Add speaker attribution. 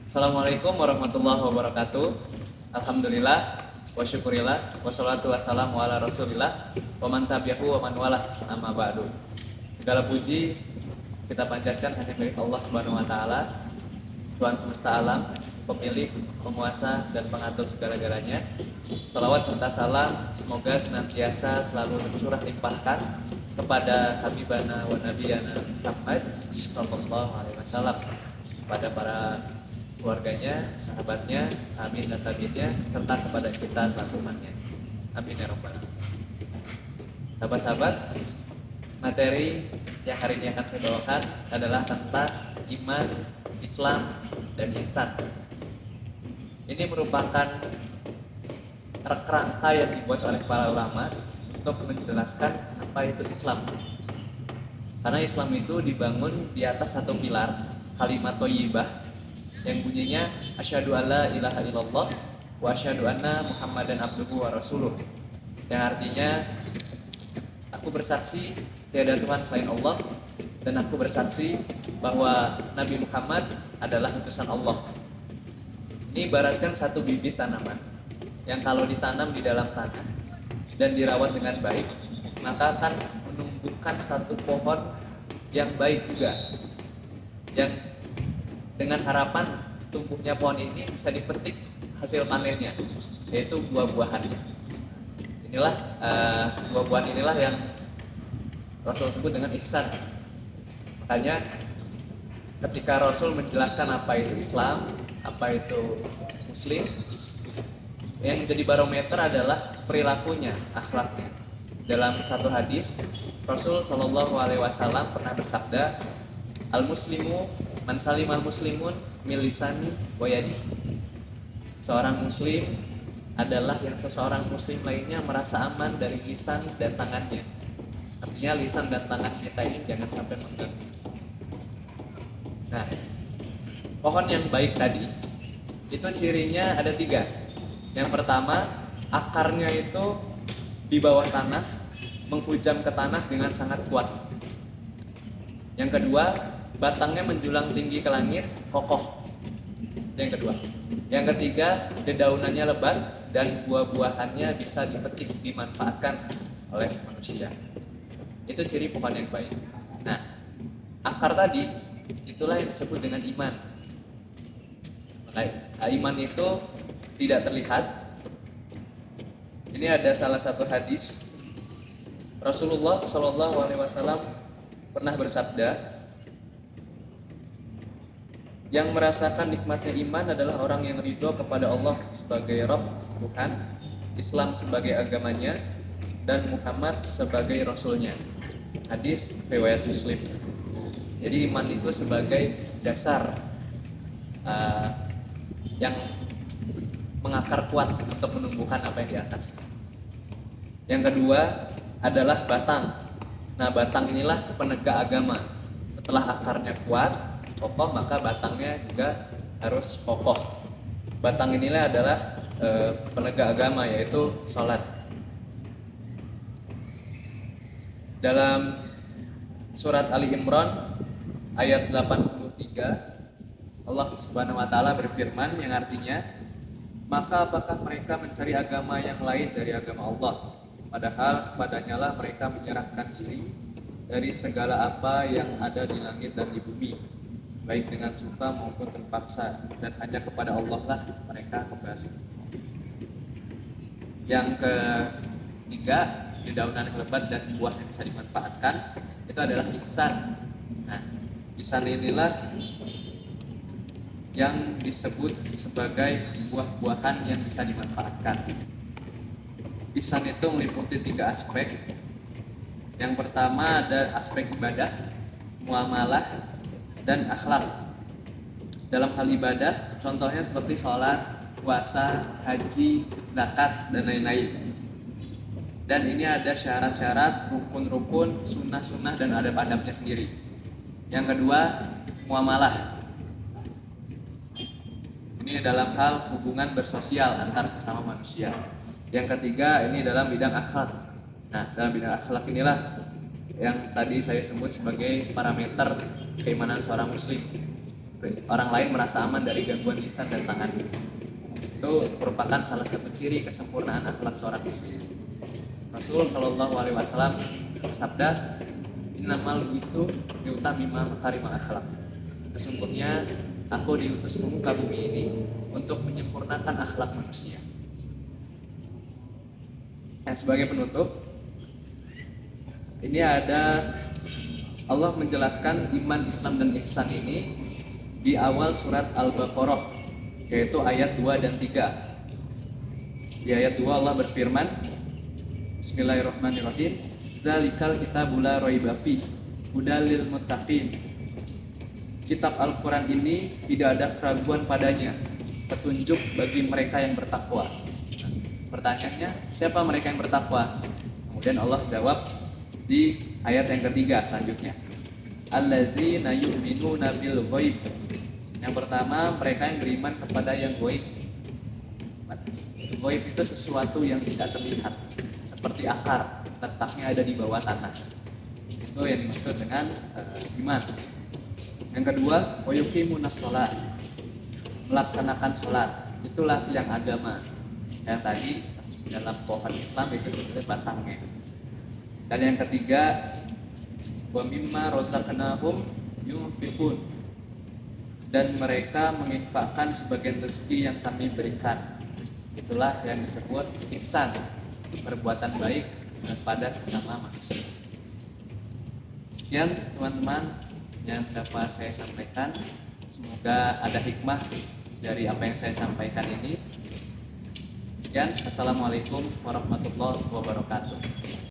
Speaker 1: Assalamualaikum warahmatullahi wabarakatuh. Alhamdulillah wa syukurillah wassalatu wassalamu ala rasulillah wa man tabi'ahu wa man walah, amma ba'du. Segala puji kita panjatkan hanya milik Allah Subhanahu wa taala, Tuhan semesta alam, pemilik, penguasa dan pengatur segala-galanya. Salawat serta salam semoga senantiasa selalu tercurah limpahkan kepada habibana wa nabiyana Muhammad sallallahu alaihi wasallam, kepada para keluarganya, sahabatnya, amin dan tabiinnya, serta kepada kita selaku umatnya. Amin ya rabbal alamin. Sahabat-sahabat, materi yang hari ini akan saya bawakan adalah tentang iman, Islam, dan ihsan. Ini merupakan kerangka yang dibuat oleh para ulama untuk menjelaskan apa itu Islam. Karena Islam itu dibangun di atas satu pilar, kalimat thayyibah, yang bunyinya asyhadu alla ilaha illallah wa asyhadu anna muhammadan abduhu wa rasuluh, yang artinya aku bersaksi tiada Tuhan selain Allah dan aku bersaksi bahwa Nabi Muhammad adalah utusan Allah. Ini ibaratkan satu bibit tanaman yang kalau ditanam di dalam tanah dan dirawat dengan baik, maka akan menumbuhkan satu pohon yang baik juga, yang dengan harapan tumbuhnya pohon ini bisa dipetik hasil panennya, yaitu buah-buahannya. Inilah buah-buahan inilah yang Rasul sebut dengan ihsan. Makanya ketika Rasul menjelaskan apa itu Islam, apa itu Muslim, yang jadi barometer adalah perilakunya, akhlaknya. Dalam satu hadis, Rasul Shallallahu Alaihi Wasallam pernah bersabda, al-muslimu man salimal muslimun min lisani wa yadihi. Seorang muslim adalah yang seseorang muslim lainnya merasa aman dari lisan dan tangannya. Artinya lisan dan tangan kita ini jangan sampai mengganggu. Nah, pohon yang baik tadi itu cirinya ada 3. Yang pertama, akarnya itu di bawah tanah, menghujam ke tanah dengan sangat kuat. Yang kedua, batangnya menjulang tinggi ke langit, kokoh. Yang kedua. Yang ketiga, dedaunannya lebat dan buah-buahannya bisa dipetik, dimanfaatkan oleh manusia. Itu ciri pohon yang baik. Nah, akar tadi itulah yang disebut dengan iman. Iman itu tidak terlihat. Ini ada salah satu hadis Rasulullah Shallallahu Alaihi Wasallam pernah bersabda, yang merasakan nikmatnya iman adalah orang yang ridho kepada Allah sebagai Rabb, Tuhan, Islam sebagai agamanya, dan Muhammad sebagai Rasulnya. Hadis riwayat Muslim. Jadi iman itu sebagai dasar yang mengakar kuat untuk menumbuhkan apa yang di atas. Yang kedua adalah batang. Nah, batang inilah penegak agama. Setelah akarnya kuat, kokoh, maka batangnya juga harus kokoh. Batang inilah adalah penegak agama, yaitu sholat. Dalam surat Ali Imran ayat 83, Allah Subhanahu wa taala berfirman yang artinya, maka apakah mereka mencari agama yang lain dari agama Allah, padahal kepadanya lah mereka menyerahkan diri dari segala apa yang ada di langit dan di bumi, baik dengan suka maupun terpaksa, dan hanya kepada Allah lah mereka kembali. Yang ketiga, dedaunan yang lebat dan buah yang bisa dimanfaatkan, itu adalah ihsan. Nah, ihsan inilah yang disebut sebagai buah-buahan yang bisa dimanfaatkan. Ihsan itu meliputi 3 aspek. Yang pertama ada aspek ibadah, muamalah, dan akhlak. Dalam hal ibadah, contohnya seperti sholat, puasa, haji, zakat, dan lain-lain. Dan ini ada syarat-syarat, rukun-rukun, sunnah-sunnah, dan adab-adabnya sendiri. Yang kedua, muamalah. Ini dalam hal hubungan bersosial antar sesama manusia. Yang ketiga, ini dalam bidang akhlak. Nah, dalam bidang akhlak inilah yang tadi saya sebut sebagai parameter keimanan seorang muslim. orang lain merasa aman dari gangguan lisan dan tangan. Itu merupakan salah satu ciri kesempurnaan akhlak seorang muslim. Rasul Shallallahu Alaihi Wasallam bersabda, "Innamal wisu yutamima makarimul akhlak." Sesungguhnya aku diutus ke muka bumi ini untuk menyempurnakan akhlak manusia. Nah, sebagai penutup, ini ada Allah menjelaskan iman, Islam, dan ihsan ini di awal surat Al-Baqarah, yaitu ayat 2 dan 3. Di ayat 2 Allah berfirman, Bismillahirrahmanirrahim, Zalikal kitabul la raiba fihi hudal lil muttaqin. Kitab Al-Quran ini tidak ada keraguan padanya, petunjuk bagi mereka yang bertakwa. Pertanyaannya, siapa mereka yang bertakwa? Kemudian Allah jawab di ayat yang ketiga selanjutnya, Allazina yu'minuna bil ghaib. Yang pertama, mereka yang beriman kepada yang ghaib. Ghaib itu sesuatu yang tidak terlihat, seperti akar, letaknya ada di bawah tanah. Itu yang dimaksud dengan iman. Yang kedua, wa yuqimunas shalah, melaksanakan sholat. Itulah yang agama. Yang tadi dalam pohon Islam itu sebenarnya batangnya. Dan yang ketiga, wa mimma razaqnahum yunfiqun, dan mereka menginfakkan sebagian rezeki yang kami berikan. Itulah yang disebut ihsan, perbuatan baik kepada sesama manusia. Sekian teman-teman yang dapat saya sampaikan. Semoga ada hikmah dari apa yang saya sampaikan ini. Sekian, assalamualaikum warahmatullahi wabarakatuh.